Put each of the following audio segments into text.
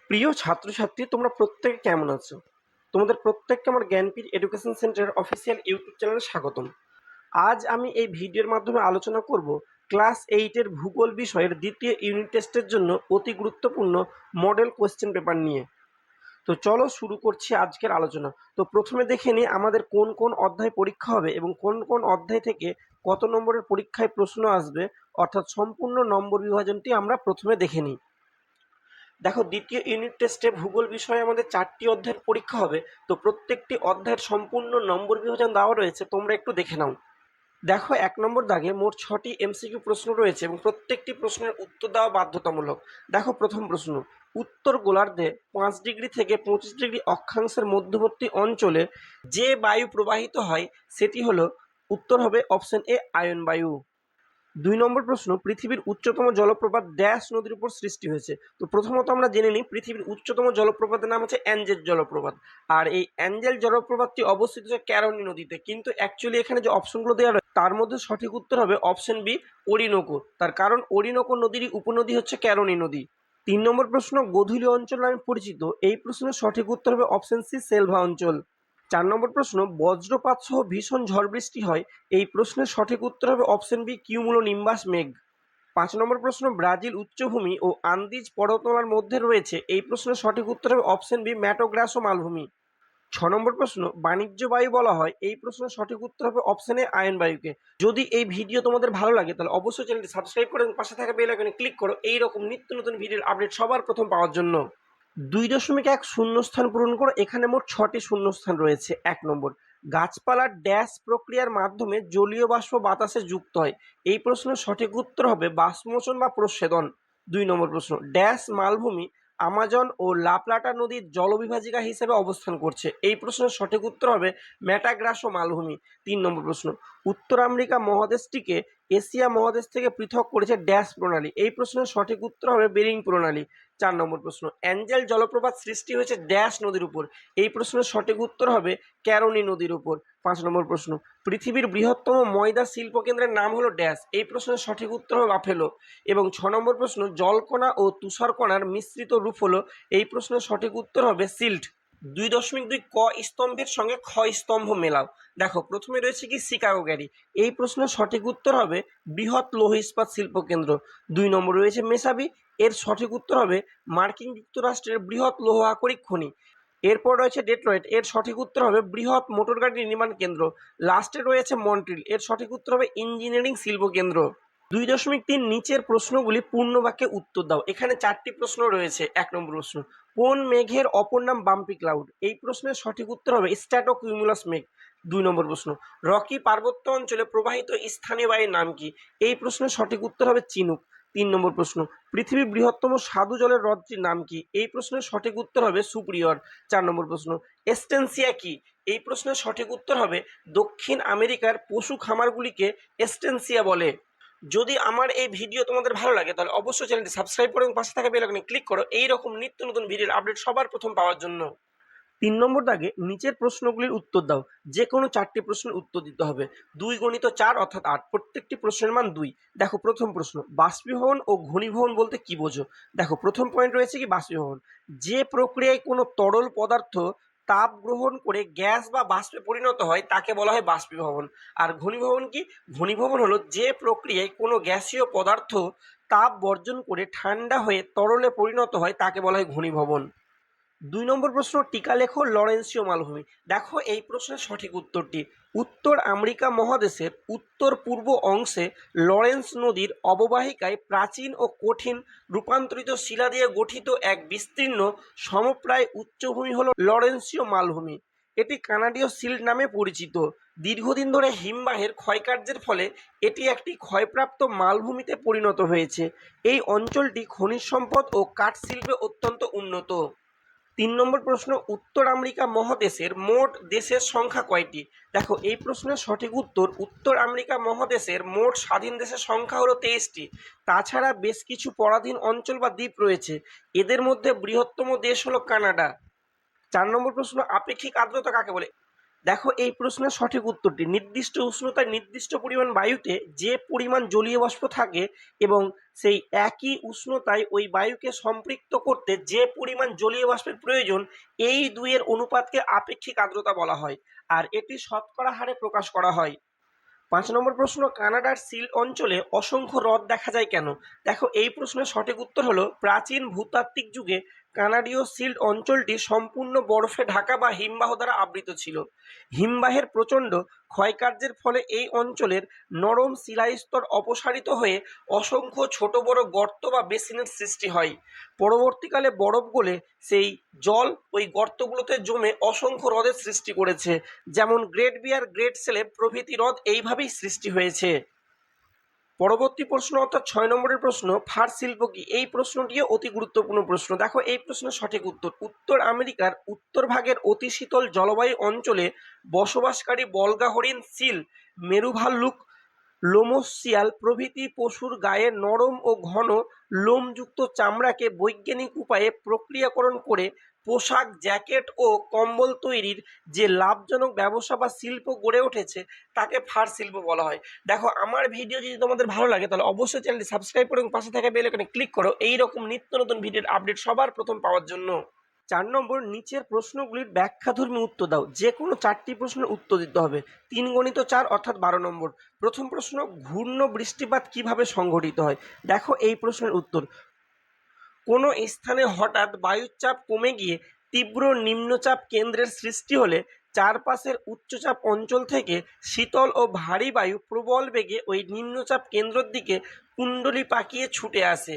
প্রিয় ছাত্রছাত্রী, তোমরা প্রত্যেকে কেমন আছো? তোমাদের প্রত্যেককে আমার জ্ঞানপীঠ এডুকেশন সেন্টারের অফিসিয়াল ইউটিউব চ্যানেলে স্বাগতম। আজ আমি এই ভিডিওর মাধ্যমে আলোচনা করব ক্লাস 8-এর ভূগোল বিষয়ের দ্বিতীয় ইউনিট টেস্টের জন্য অতি গুরুত্বপূর্ণ মডেল কোয়েশ্চেন পেপার নিয়ে। তো চলো শুরু করছি আজকের আলোচনা। তো প্রথমে দেখে নিই আমাদের কোন কোন অধ্যায় পরীক্ষা হবে এবং কোন কোন অধ্যায় থেকে কত নম্বরের পরীক্ষায় প্রশ্ন আসবে, অর্থাৎ সম্পূর্ণ নম্বর বিভাজনটি আমরা প্রথমে দেখে নিই। দেখো, দ্বিতীয় ইউনিট টেস্টে ভূগোল বিষয়ে আমাদের 4টি অধ্যায়ের পরীক্ষা হবে। তো প্রত্যেকটি অধ্যায়ের সম্পূর্ণ নম্বর বিভাজন দেওয়া রয়েছে, তোমরা একটু দেখে নাও। দেখো, 1 নম্বর দাগে মোট 6টি এমসিকিউ প্রশ্ন রয়েছে এবং প্রত্যেকটি প্রশ্নের উত্তর দেওয়া বাধ্যতামূলক। দেখো, প্রথম প্রশ্ন, উত্তর গোলার্ধে 5 ডিগ্রি থেকে 25 ডিগ্রি অক্ষাংশের মধ্যবর্তী অঞ্চলে যে বায়ু প্রবাহিত হয় সেটি হলো, উত্তর হবে অপশন এ আয়ন বায়ু। 2 নম্বর প্রশ্ন, পৃথিবীর উচ্চতম জলপ্রপাত ড্যাশ নদীর উপর সৃষ্টি হয়েছে। তো প্রথমত আমরা জেনে নিই পৃথিবীর উচ্চতম জলপ্রপাতের নাম হচ্ছে অ্যাঞ্জেল জলপ্রপাত। আর এই অ্যাঞ্জেল জলপ্রপাতটি অবস্থিত হচ্ছে ক্যারনি নদীতে, কিন্তু অ্যাকচুয়ালি এখানে যে অপশনগুলো দেওয়া রয়েছে তার মধ্যে সঠিক উত্তর হবে অপশন বি ওরিনোকো। তার কারণ ওরিনোকো নদীরই উপনদী হচ্ছে ক্যারনি নদী। 3 নম্বর প্রশ্ন, গোধূলি অঞ্চল নামে পরিচিত। এই প্রশ্নের সঠিক উত্তর হবে অপশন সি সেলভা অঞ্চল। 4 নম্বর প্রশ্ন, বজ্রপাত সহ ভীষণ ঝড় বৃষ্টি হয়। এই প্রশ্নের সঠিক উত্তর হবে অপশন বি কিউমুলো নিম্বাস মেঘ। 5 নম্বর প্রশ্ন, ব্রাজিল উচ্চভূমি ও আন্দিজ পর্বতমালার মধ্যে রয়েছে। এই প্রশ্নের সঠিক উত্তর হবে অপশন বি ম্যাটো গ্রাসো মালভূমি। 6 নম্বর প্রশ্ন, বাণিজ্য বায়ু বলা হয়। এই প্রশ্নের সঠিক উত্তর হবে অপশন এ আয়ন বায়ুকে। যদি এই ভিডিও তোমাদের ভালো লাগে তাহলে অবশ্যই চ্যানেলটি সাবস্ক্রাইব করে এবং পাশে থাকা বেল আইকনে ক্লিক করো এই রকম নিত্য নতুন ভিডিওর আপডেট সবার প্রথম পাওয়ার জন্য। 2.1 শূন্যস্থান পূরণ করো। এখানে মোট 6টি শূন্যস্থান রয়েছে। 1 নম্বর, গাছপালার ড্যাশ প্রক্রিয়ার মাধ্যমে জলীয় বাষ্প বাতাসে যুক্ত হয়। এই প্রশ্নের সঠিক উত্তর হবে বাষ্পমোচন বা প্রস্বেদন। 2 নম্বর প্রশ্ন, ড্যাশ মালভূমি আমাজন ও লা প্লাটা নদীর জলবিভাজিকা হিসেবে অবস্থান করছে। এই প্রশ্নের সঠিক উত্তর হবে ম্যাটাগ্রাসো মালভূমি। 3 নম্বর প্রশ্ন, উত্তর আমেরিকা মহাদেশটিকে এশিয়া মহাদেশ থেকে পৃথক করেছে ড্যাশ প্রণালী। এই প্রশ্নের সঠিক উত্তর হবে বেরিং প্রণালী। 4 নম্বর প্রশ্ন, অ্যাঞ্জেল জলপ্রপাত সৃষ্টি হয়েছে ড্যাশ নদীর উপর। এই প্রশ্নের সঠিক উত্তর হবে ক্যারনি নদীর উপর। 5 নম্বর প্রশ্ন, পৃথিবীর বৃহত্তম ময়দা শিল্প কেন্দ্রের নাম হলো ড্যাশ। এই প্রশ্নের সঠিক উত্তর হবে বাফেলো। এবং 6 নম্বর প্রশ্ন, জলকণা ও তুষারকণার মিশ্রিত রূপ হলো। এই প্রশ্নের সঠিক উত্তর হবে সিল্ট। 2.2 ক স্তম্ভের সঙ্গে খ স্তম্ভ মেলাও। দেখো, প্রথমে রয়েছে কি শিকাগো গ্যারি। এই প্রশ্নের সঠিক উত্তর হবে বৃহৎ লৌহ ইস্পাত শিল্প কেন্দ্র। 2 নম্বর রয়েছে মেসাবি। এর সঠিক উত্তর হবে মার্কিন যুক্তরাষ্ট্রের বৃহৎ লৌহ আকরিক খনি। এরপর রয়েছে ডেট্রয়েট। এর সঠিক উত্তর হবে বৃহৎ মোটর গাড়ি নির্মাণ কেন্দ্র। লাস্টে রয়েছে মন্ট্রিল। এর সঠিক উত্তর হবে ইঞ্জিনিয়ারিং শিল্প কেন্দ্র। 2.3 নিচের প্রশ্নগুলি পূর্ণ বাক্যে উত্তর দাও। এখানে 4টি প্রশ্ন রয়েছে। 1 নম্বর প্রশ্ন, কোন মেঘের অপর নাম বাম্পি ক্লাউড? এই প্রশ্নের সঠিক উত্তর হবে স্ট্র্যাটোকিউমুলাস মেঘ। 2 নম্বর প্রশ্ন, রকি পার্বত্য অঞ্চলে প্রবাহিত স্থানীয় বায়ুর নাম কি? এই প্রশ্নের সঠিক উত্তর হবে চিনুক। 3 নম্বর প্রশ্ন, পৃথিবীর বৃহত্তম স্বাদু জলের হ্রদটির নাম কি? এই প্রশ্নের সঠিক উত্তর হবে সুপিরিয়র। 4 নম্বর প্রশ্ন, এস্টেনসিয়া কি? এই প্রশ্নের সঠিক উত্তর হবে দক্ষিণ আমেরিকার পশু খামারগুলিকে এস্টেনসিয়া বলে। যদি আমার এই ভিডিও তোমাদের ভালো লাগে তাহলে অবশ্যই চ্যানেলটি সাবস্ক্রাইব করো এবং পাশে থাকা বেল আইকনে ক্লিক করো এই রকম নিত্য নতুন ভিডিওর আপডেট সবার প্রথম পাওয়ার জন্য। 3 নম্বর দাগে নিচের প্রশ্নগুলির উত্তর দাও। যে কোনো 4টি প্রশ্নের উত্তর দিতে হবে। 2 গুণিত 4 অর্থাৎ 8। প্রত্যেকটি প্রশ্নের মান 2। দেখো, প্রথম প্রশ্ন, বাষ্পীভবন ও ঘনীভবন বলতে কি বোঝো? দেখো, প্রথম পয়েন্ট রয়েছে কি বাষ্পীভবন, যে প্রক্রিয়ায় কোনো তরল পদার্থ তাপ গ্রহণ করে গ্যাস বা বাষ্পে পরিণত হয় তাকে বলা হয় বাষ্পীভবন। আর ঘনীভবন কি? ঘনীভবন হলো যে প্রক্রিয়ায় কোনো গ্যাসীয় পদার্থ তাপ বর্জন করে ঠান্ডা হয়ে তরলে পরিণত হয় তাকে বলা হয় ঘনীভবন। 2 নম্বর প্রশ্ন, টিকা লেখো লরেন্সীয় মালভূমি। দেখো, এই প্রশ্নের সঠিক উত্তরটি, উত্তর আমেরিকা মহাদেশের উত্তর পূর্ব অংশে লরেন্স নদীর অববাহিকায় প্রাচীন ও কঠিন রূপান্তরিত শিলা দিয়ে গঠিত এক বিস্তীর্ণ সমপ্রায় উচ্চভূমি হল লরেন্সীয় মালভূমি। এটি কানাডীয় সিল্ট নামে পরিচিত। দীর্ঘদিন ধরে হিমবাহের ক্ষয়কার্যের ফলে এটি একটি ক্ষয়প্রাপ্ত মালভূমিতে পরিণত হয়েছে। এই অঞ্চলটি খনিজ সম্পদ ও কাঠ শিল্পে অত্যন্ত উন্নত। 3 নম্বর প্রশ্ন, উত্তর আমেরিকা মহাদেশের মোট দেশের সংখ্যা কয়টি? দেখো, এই প্রশ্নের সঠিক উত্তর, উত্তর আমেরিকা মহাদেশের মোট স্বাধীন দেশের সংখ্যা হলো 23টি। তাছাড়া বেশ কিছু পরাধীন অঞ্চল বা দ্বীপ রয়েছে। এদের মধ্যে বৃহত্তম দেশ হলো কানাডা। 4 নম্বর প্রশ্ন, আপেক্ষিক আর্দ্রতা কাকে বলে? দেখো এই প্রশ্নের সঠিক উত্তরটি নির্দিষ্ট উষ্ণতায় নির্দিষ্ট পরিমাণ বায়ুতে যে পরিমাণ জলীয় বাষ্প থাকে এবং সেই একই উষ্ণতায় ওই বায়ুকে সম্পৃক্ত করতে যে পরিমাণ জলীয় বাষ্পের প্রয়োজন, এই দুইয়ের অনুপাতকে আপেক্ষিক আর্দ্রতা বলা হয়, আর এটি শতকরা হারে প্রকাশ করা হয়। 5 নম্বর প্রশ্ন, কানাডার সিল অঞ্চলে অসংখ্য হ্রদ দেখা যায় কেন? দেখো এই প্রশ্নের সঠিক উত্তর হলো প্রাচীন ভূতাত্ত্বিক যুগে কানাডীয় সিল্ট অঞ্চলটি সম্পূর্ণ বরফে ঢাকা বা হিমবাহ দ্বারা আবৃত ছিল। হিমবাহের প্রচণ্ড ক্ষয়কার্যের ফলে এই অঞ্চলের নরম শিলাস্তর অপসারিত হয়ে অসংখ্য ছোট বড় গর্ত বা বেসিনের সৃষ্টি হয়। পরবর্তীকালে বরফ গলে সেই জল ওই গর্তগুলোতে জমে অসংখ্য হ্রদের সৃষ্টি করেছে, যেমন গ্রেট বিয়ার, গ্রেট সেলেব প্রভৃতি হ্রদ এইভাবেই সৃষ্টি হয়েছে। পরবর্তী প্রশ্ন অর্থাৎ 6 নম্বরের প্রশ্ন, ফার শিল্প কি? এই প্রশ্নটিও অতি গুরুত্বপূর্ণ প্রশ্ন। দেখো এই প্রশ্নের সঠিক উত্তর, উত্তর আমেরিকার উত্তর ভাগের অতি শীতল জলবায়ু অঞ্চলে বসবাসকারী বল্গা হরিণ, সিল, মেরু ভাল্লুক, লোমশিয়াল প্রভৃতি পশুর গায়ে নরম ও ঘন লোমযুক্ত চামড়াকে বৈজ্ঞানিক উপায়ে প্রক্রিয়াকরণ করে পোশাক, জ্যাকেট ও কম্বল তৈরির যে লাভজনক ব্যবসা বা শিল্প গড়ে উঠেছে তাকে ফার শিল্প বলা হয়। দেখো আমার ভিডিও যদি তোমাদের ভালো লাগে তাহলে অবশ্যই চ্যানেলটি সাবস্ক্রাইব করো এবং পাশে থাকা বেল আইকনে ক্লিক করো এইরকম নিত্য নতুন ভিডিওর আপডেট সবার প্রথম পাওয়ার জন্য। 4 নম্বর, নিচের প্রশ্নগুলির ব্যাখ্যাধর্মী উত্তর দাও। যে কোনো 4টি প্রশ্নের উত্তর দিতে হবে। 3 × 4 অর্থাৎ 12 নম্বর। প্রথম প্রশ্ন, ঘূর্ণ বৃষ্টিপাত কিভাবে সংঘটিত হয়? দেখো এই প্রশ্নের উত্তর, কোনো স্থানে হঠাৎ বায়ুর চাপ কমে গিয়ে তীব্র নিম্নচাপ কেন্দ্রের সৃষ্টি হলে চারপাশের উচ্চচাপ অঞ্চল থেকে শীতল ও ভারী বায়ু প্রবল বেগে ওই নিম্নচাপ কেন্দ্রের দিকে কুণ্ডলী পাকিয়ে ছুটে আসে।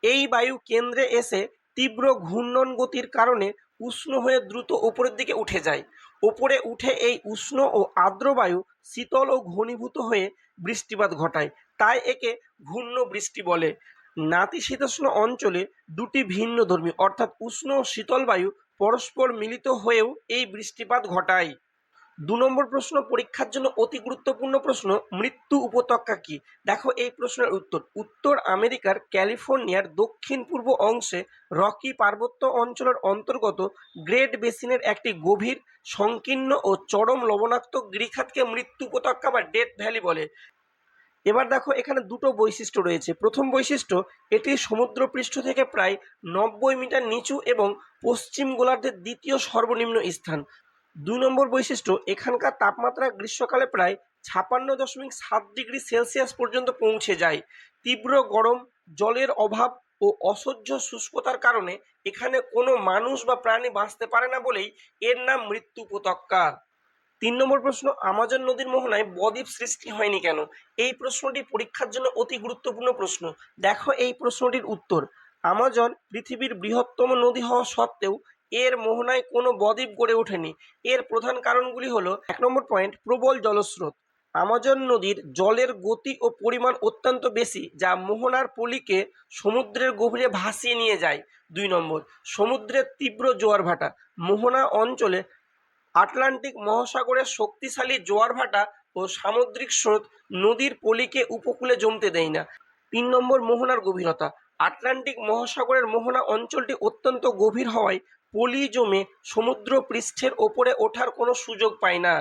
এই বায়ু কেন্দ্রে এসে তীব্র ঘূর্ণন গতির কারণে উষ্ণ হয়ে দ্রুত ওপরের দিকে উঠে যায়। ওপরে উঠে এই উষ্ণ ও আর্দ্র বায়ু শীতল ও ঘনীভূত হয়ে বৃষ্টিপাত ঘটায়, তাই একে ঘূর্ণ বৃষ্টি বলে। নাতিশীতোষ্ণ অঞ্চলে দুটি ভিন্নধর্মী অর্থাৎ উষ্ণ ও শীতল বায়ু পরস্পর মিলিত হয়েও এই বৃষ্টিপাত ঘটায়। 2 নম্বর প্রশ্ন, পরীক্ষার জন্য অতি গুরুত্বপূর্ণ প্রশ্ন, মৃত্যু উপত্যকা কি? দেখো এই প্রশ্নের উত্তর, উত্তর আমেরিকার ক্যালিফোর্নিয়ার দক্ষিণ পূর্ব অংশে রকি পার্বত্য অঞ্চলের অন্তর্গত গ্রেট বেসিনের একটি গভীর, সংকীর্ণ ও চরম লবণাক্ত গিরিখাতকে মৃত্যু উপত্যকা বা ডেথ ভ্যালি বলে। এবার দেখো এখানে দুটো বৈশিষ্ট্য রয়েছে। প্রথম বৈশিষ্ট্য, এটি সমুদ্রপৃষ্ঠ থেকে প্রায় 90 মিটার নিচু এবং পশ্চিম গোলার্ধের দ্বিতীয় সর্বনিম্ন স্থান। 2 নম্বর বৈশিষ্ট্য, এখানকার তাপমাত্রা গ্রীষ্মকালে প্রায় 56.7 ডিগ্রি সেলসিয়াস পর্যন্ত পৌঁছে যায়। তীব্র গরম, জলের অভাব ও অসহ্য শুষ্কতার কারণে এখানে কোনো মানুষ বা প্রাণী বাঁচতে পারে না বলেই এর নাম মৃত্যু উপত্যকা। 3 নম্বর প্রশ্ন, আমাজন নদীর মোহনায় বদ্বীপ সৃষ্টি হয়নি কেন? এই প্রশ্নটি পরীক্ষার জন্য অতি গুরুত্বপূর্ণ প্রশ্ন। দেখো এই প্রশ্নটির উত্তর, আমাজন পৃথিবীর বৃহত্তম নদী হওয়া সত্ত্বেও এর মোহনায় কোনো বদ্বীপ গড়ে ওঠেনি। এর প্রধান কারণগুলি হলো, 1 নম্বর পয়েন্ট, প্রবল জলস্রোত। আমাজন নদীর জলের গতি ও পরিমাণ অত্যন্ত বেশি, যা মোহনার পলিকে সমুদ্রের গভীরে ভাসিয়ে নিয়ে যায়। 2 নম্বর, সমুদ্রের তীব্র জোয়ার ভাটা। মোহনা অঞ্চলে আটলান্টিক মহাসাগরের শক্তিশালী জোয়ার ভাটা ও সামুদ্রিক স্রোত নদীর পলিকে উপকূলে জমতে দেয় না। 3 নম্বর, মোহনার গভীরতা। আটলান্টিক মহাসাগরের মোহনা অঞ্চলটি অত্যন্ত গভীর হওয়ায় পলি জমে সমুদ্র পৃষ্ঠের ওপরে ওঠার কোনো সুযোগ পায় না।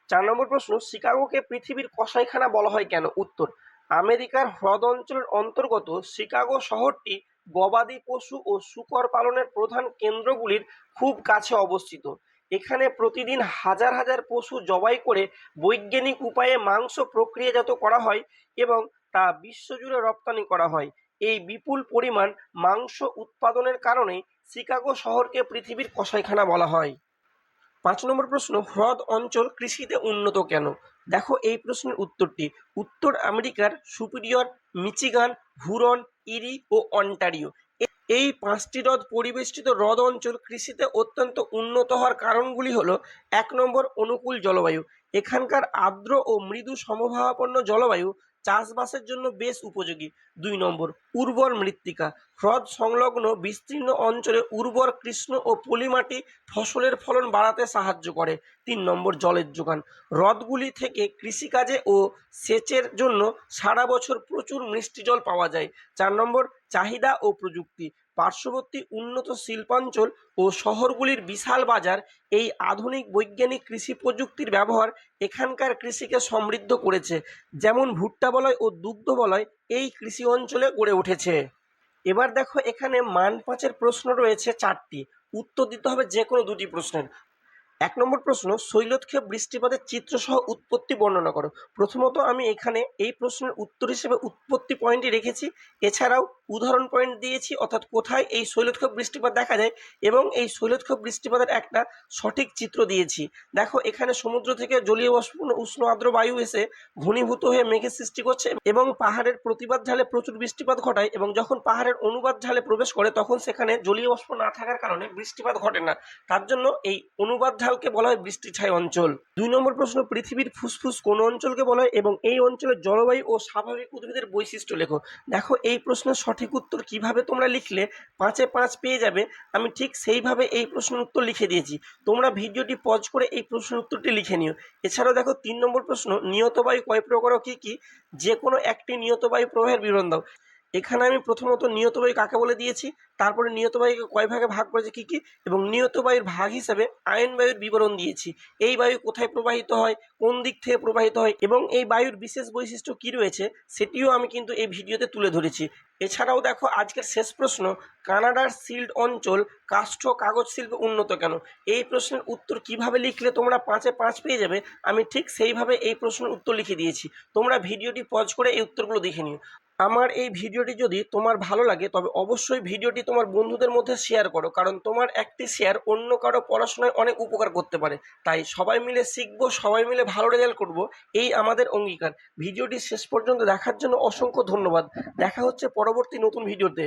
4 নম্বর প্রশ্ন, শিকাগোকে পৃথিবীর কসাইখানা বলা হয় কেন? উত্তর, আমেরিকার হ্রদ অঞ্চলের অন্তর্গত শিকাগো শহরটি গবাদি পশু ও শূকর পালনের প্রধান কেন্দ্রগুলির খুব কাছে অবস্থিত। এখানে প্রতিদিন হাজার হাজার পশু জবাই করে বৈজ্ঞানিক উপায়ে মাংস প্রক্রিয়াজাত করা হয় এবং তা বিশ্বজুড়ে রপ্তানি করা হয়। এই বিপুল পরিমাণ মাংস উৎপাদনের কারণেই শিকাগো শহরকে পৃথিবীর কসাইখানা বলা হয়। 5 নম্বর প্রশ্ন, হ্রদ অঞ্চল কৃষিতে উন্নত কেন? দেখো এই প্রশ্নের উত্তরটি, উত্তর আমেরিকার সুপিরিয়র, মিচিগান, হুরন, ইরি ও অন্টারিও এই 5টি হ্রদ পরিবেষ্টিত হ্রদ অঞ্চল কৃষিতে অত্যন্ত উন্নত হওয়ার কারণগুলি হলো, 1 নম্বর, অনুকূল জলবায়ু। এখানকার আর্দ্র ও মৃদু সমভাবাপন্ন জলবায়ু চাষবাসের জন্য বেশ উপযোগী। 2 নম্বর, উর্বর মৃত্তিকা। হ্রদ সংলগ্ন বিস্তীর্ণ অঞ্চলে উর্বর কৃষ্ণ ও পলিমাটি ফসলের ফলন বাড়াতে সাহায্য করে। 3 নম্বর, জলের যোগান। হ্রদগুলি থেকে কৃষিকাজে ও সেচের জন্য সারা বছর প্রচুর মিষ্টি জল পাওয়া যায়। 4 নম্বর, চাহিদা ও প্রযুক্তি। পার্শ্ববর্তী উন্নত শিল্পাঞ্চল ও শহরগুলির বিশাল বাজার, এই আধুনিক বৈজ্ঞানিক কৃষি প্রযুক্তির ব্যবহার এখানকার কৃষিকে সমৃদ্ধ করেছে। যেমন ভুট্টা বলয় ও দুগ্ধ বলয় এই কৃষি অঞ্চলে গড়ে উঠেছে। এবার দেখো এখানে মান 5-এর প্রশ্ন রয়েছে 4টি, উত্তর দিতে হবে যে কোনো 2টি প্রশ্নের। 1 নম্বর প্রশ্ন, শৈলক্ষেপ বৃষ্টিপাতের চিত্রসহ উৎপত্তি বর্ণনা করো। প্রথমত আমি এখানে এই প্রশ্নের উত্তর হিসেবে উৎপত্তি পয়েন্টই রেখেছি, এছাড়াও উদাহরণ পয়েন্ট দিয়েছি, অর্থাৎ কোথায় এই শৈলক্ষেপ বৃষ্টিপাত দেখা যায় এবং এই শৈলক্ষেপ বৃষ্টিপাতের একটা সঠিক চিত্র দিয়েছি। দেখো এখানে সমুদ্র থেকে জলীয় বাষ্প উষ্ণ আর্দ্র বায়ু এসে ঘনীভূত হয়ে মেঘের সৃষ্টি করছে এবং পাহাড়ের প্রতিবাদ ঢালে প্রচুর বৃষ্টিপাত ঘটায়, এবং যখন পাহাড়ের অনুবাদ ঢালে প্রবেশ করে তখন সেখানে জলীয় বাষ্প না থাকার কারণে বৃষ্টিপাত ঘটে না। তার জন্য এই অনুবাদ ঢালকে বলা হয় বৃষ্টিছায়া অঞ্চল। 2 নম্বর প্রশ্ন, পৃথিবীর ফুসফুস কোন অঞ্চলকে বলা হয় এবং এই অঞ্চলের জলবায়ু ও স্বাভাবিক উদ্ভিদের বৈশিষ্ট্য লেখো। দেখো এই প্রশ্নের সঠিক উত্তর কিভাবে তোমরা লিখলে 5-এ 5 পেয়ে যাবে, আমি ঠিক সেইভাবে এই প্রশ্নের উত্তর লিখে দিয়েছি। তোমরা ভিডিওটি পজ করে এই প্রশ্নের উত্তরটি লিখে নিও। এছাড়াও দেখো 3 নম্বর প্রশ্ন, নিয়ত বায়ু কয় প্রকার ও কি কি? যে কোনো একটি নিয়ত বায়ু প্রবাহের বিবরণ দাও। এখানে আমি প্রথমত নিয়ত বায়ু কাকে বলে দিয়েছি, তারপরে নিয়ত বায়ুকে কয় ভাগে ভাগ করেছে কি কি, এবং নিয়ত বায়ুর ভাগ হিসেবে আয়ন বায়ুর বিবরণ দিয়েছি। এই বায়ু কোথায় প্রবাহিত হয়, কোন দিক থেকে প্রবাহিত হয় এবং এই বায়ুর বিশেষ বৈশিষ্ট্য কি রয়েছে সেটিও আমি কিন্তু এই ভিডিওতে তুলে ধরেছি। এছাড়াও দেখো আজকের শেষ প্রশ্ন, কানাডার সিল্ট অঞ্চল কাষ্ঠ কাগজ শিল্পে উন্নত কেন? এই প্রশ্নের উত্তর কিভাবে লিখলে তোমরা 5-এ 5 পেয়ে যাবে, আমি ঠিক সেইভাবে এই প্রশ্নের উত্তর লিখে দিয়েছি। তোমরা ভিডিওটি পজ করে এই উত্তরগুলো দেখে নিও। আমার এই ভিডিওটি যদি তোমার ভালো লাগে তবে অবশ্যই ভিডিওটি তোমার বন্ধুদের মধ্যে শেয়ার করো, কারণ তোমার একটি শেয়ার অন্য কারো পড়াশোনায় অনেক উপকার করতে পারে। তাই সবাই মিলে শিখবো, সবাই মিলে ভালো রেজাল্ট করব, এই আমাদের অঙ্গীকার। ভিডিওটি শেষ পর্যন্ত দেখার জন্য অসংখ্য ধন্যবাদ। দেখা হচ্ছে পরবর্তী নতুন ভিডিওতে।